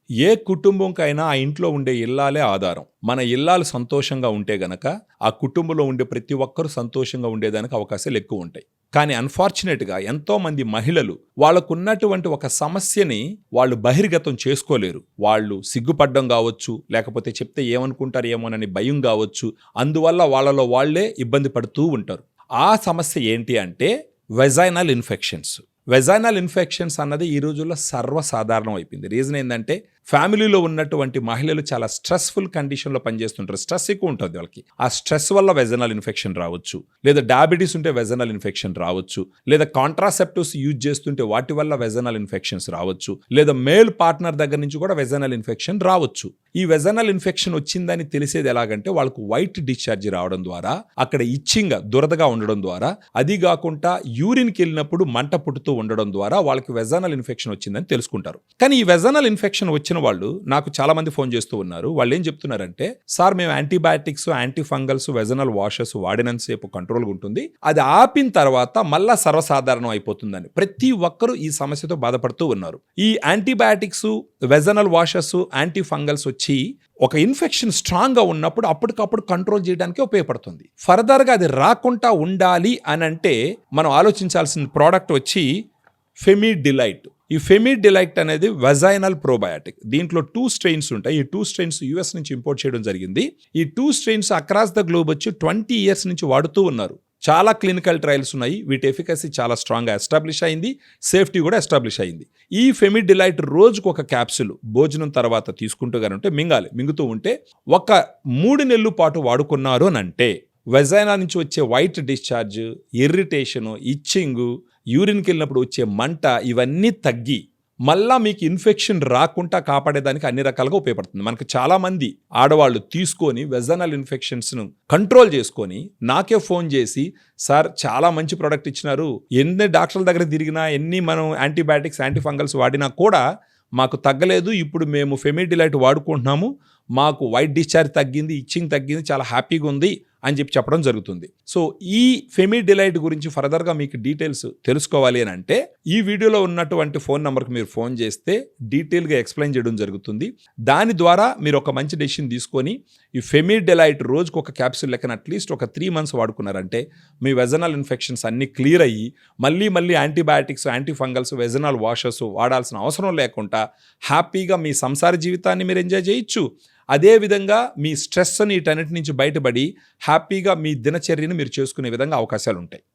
ఏ కుటుంబంకైనా ఆ ఇంట్లో ఉండే ఇల్లాలే ఆధారం. మన ఇల్లాలు సంతోషంగా ఉంటే గనక ఆ కుటుంబంలో ఉండే ప్రతి ఒక్కరూ సంతోషంగా ఉండేదానికి అవకాశాలు ఎక్కువ ఉంటాయి. కానీ అన్ఫార్చునేట్గా ఎంతో మంది మహిళలు వాళ్ళకున్నటువంటి ఒక సమస్యని వాళ్ళు బహిర్గతం చేసుకోలేరు. వాళ్ళు సిగ్గుపడ్డం కావచ్చు, లేకపోతే చెప్తే ఏమనుకుంటారు ఏమోనని భయం కావచ్చు. అందువల్ల వాళ్ళలో వాళ్లే ఇబ్బంది పడుతూ ఉంటారు. ఆ సమస్య ఏంటి అంటే వెజైనల్ ఇన్ఫెక్షన్స్. వెజైనల్ ఇన్ఫెక్షన్స్ అన్నది ఈ రోజుల్లో సర్వసాధారణం అయిపోయింది. రీజన్ ఏంటంటే ఫ్యామిలీలో ఉన్నటువంటి మహిళలు చాలా స్ట్రెస్ఫుల్ కండిషన్లో పనిచేస్తుంటారు. స్ట్రెస్ ఎక్కువ ఉంటుంది వాళ్ళకి. ఆ స్ట్రెస్ వల్ల వెజైనల్ ఇన్ఫెక్షన్ రావచ్చు, లేదా డయాబెటీస్ ఉంటే వెజైనల్ ఇన్ఫెక్షన్ రావచ్చు, లేదా కాంట్రాసెప్టివ్స్ యూజ్ చేస్తుంటే వాటి వల్ల వెజైనల్ ఇన్ఫెక్షన్స్ రావచ్చు, లేదా మేల్ పార్ట్నర్ దగ్గర నుంచి కూడా వెజైనల్ ఇన్ఫెక్షన్ రావచ్చు. ఈ వెజైనల్ ఇన్ఫెక్షన్ వచ్చిందని తెలిసేది ఎలాగంటే వాళ్ళకు వైట్ డిశ్చార్జ్ రావడం ద్వారా, అక్కడ ఇచ్చింగ్ దురదగా ఉండడం ద్వారా, అది కాకుండా యూరిన్కి వెళ్ళినప్పుడు మంట పుట్టుతూ ఉండడం ద్వారా వాళ్ళకి వెజైనల్ ఇన్ఫెక్షన్ వచ్చిందని తెలుసుకుంటారు. కానీ ఈ వెజైనల్ ఇన్ఫెక్షన్ వచ్చిన వాళ్ళు నాకు చాలా మంది ఫోన్ చేస్తూ ఉన్నారు. వాళ్ళు ఏం చెప్తున్నారంటే, సార్ మేము antibiotics, anti fungals, vaginal washes వాడినంతసేపు కంట్రోల్గా ఉంటుంది, అది ఆపిన తర్వాత మళ్ళా సర్వసాధారణం అయిపోతుందని ప్రతి ఒక్కరూ ఈ సమస్యతో బాధపడుతూ ఉన్నారు. ఈ antibiotics, vaginal washes, anti fungals వచ్చి ఒక ఇన్ఫెక్షన్ స్ట్రాంగ్గా ఉన్నప్పుడు అప్పటికప్పుడు కంట్రోల్ చేయడానికి ఉపయోగపడుతుంది. ఫర్దర్గా అది రాకుండా ఉండాలి అని అంటే మనం ఆలోచించాల్సిన ప్రోడక్ట్ వచ్చి ఫెమిడిలైట్. ఈ ఫెమిడిలైట్ అనేది వెజైనల్ ప్రోబయాటిక్. దీంట్లో 2 స్ట్రెయిన్స్ ఉంటాయి. ఈ 2 స్ట్రెయిన్స్ యుఎస్ నుంచి ఇంపోర్ట్ చేయడం జరిగింది. ఈ 2 స్ట్రెయిన్స్ అక్రాస్ ద గ్లోబ్ వచ్చి 20 ఇయర్స్ నుంచి వాడుతూ ఉన్నారు. చాలా క్లినికల్ ట్రయల్స్ ఉన్నాయి. వీటి ఎఫికసీ చాలా స్ట్రాంగ్గా ఎస్టాబ్లిష్ అయింది, సేఫ్టీ కూడా ఎస్టాబ్లిష్ అయింది. ఈ ఫెమిడిలైట్ రోజుకు ఒక క్యాప్సూల్ భోజనం తర్వాత తీసుకుంటూ ఉంటే మింగుతూ ఉంటే ఒక 3 నెలల పాటు వాడుకున్నారు అని అంటే వెజైనా నుంచి వచ్చే వైట్ డిశ్చార్జ్, ఇర్రిటేషను, ఇచ్చింగు, యూరిన్కి వెళ్ళినప్పుడు వచ్చే మంట ఇవన్నీ తగ్గి మళ్ళా మీకు ఇన్ఫెక్షన్ రాకుండా కాపాడేదానికి అన్ని రకాలుగా ఉపయోగపడుతుంది. మనకు చాలామంది ఆడవాళ్ళు తీసుకొని వెజైనల్ ఇన్ఫెక్షన్స్ను కంట్రోల్ చేసుకొని నాకే ఫోన్ చేసి, సార్ చాలా మంచి ప్రోడక్ట్ ఇచ్చినారు, ఎన్ని డాక్టర్ల దగ్గర తిరిగినా, ఎన్ని మనం యాంటీబయాటిక్స్, యాంటీ ఫంగల్స్ వాడినా కూడా మాకు తగ్గలేదు, ఇప్పుడు మేము ఫెమిడిలైట్ వాడుకుంటున్నాము, మాకు వైట్ డిశ్చార్జ్ తగ్గింది, ఇచ్చింగ్ తగ్గింది, చాలా హ్యాపీగా ఉంది అని చెప్పడం జరుగుతుంది. సో ఈ ఫెమిడిలైట్ గురించి ఫర్దర్గా మీకు డీటెయిల్స్ తెలుసుకోవాలి అని అంటే ఈ వీడియోలో ఉన్నటువంటి ఫోన్ నెంబర్కి మీరు ఫోన్ చేస్తే డీటెయిల్గా ఎక్స్ప్లెయిన్ చేయడం జరుగుతుంది. దాని ద్వారా మీరు ఒక మంచి డెసిషన్ తీసుకొని ఈ ఫెమిడిలైట్ రోజుకు ఒక క్యాప్సూల్ లెక్కన అట్లీస్ట్ ఒక 3 months వాడుకున్నారంటే మీ వెజైనల్ ఇన్ఫెక్షన్స్ అన్నీ క్లియర్ అయ్యి మళ్ళీ antibiotics, anti fungals, vaginal washes వాడాల్సిన అవసరం లేకుండా హ్యాపీగా మీ సంసార జీవితాన్ని మీరు ఎంజాయ్ చేయొచ్చు. అదేవిధంగా మీ స్ట్రెస్ వీటన్నిటి నుంచి బయటపడి హ్యాపీగా మీ దినచర్యను మీరు చేసుకునే విధంగా అవకాశాలు ఉంటాయి.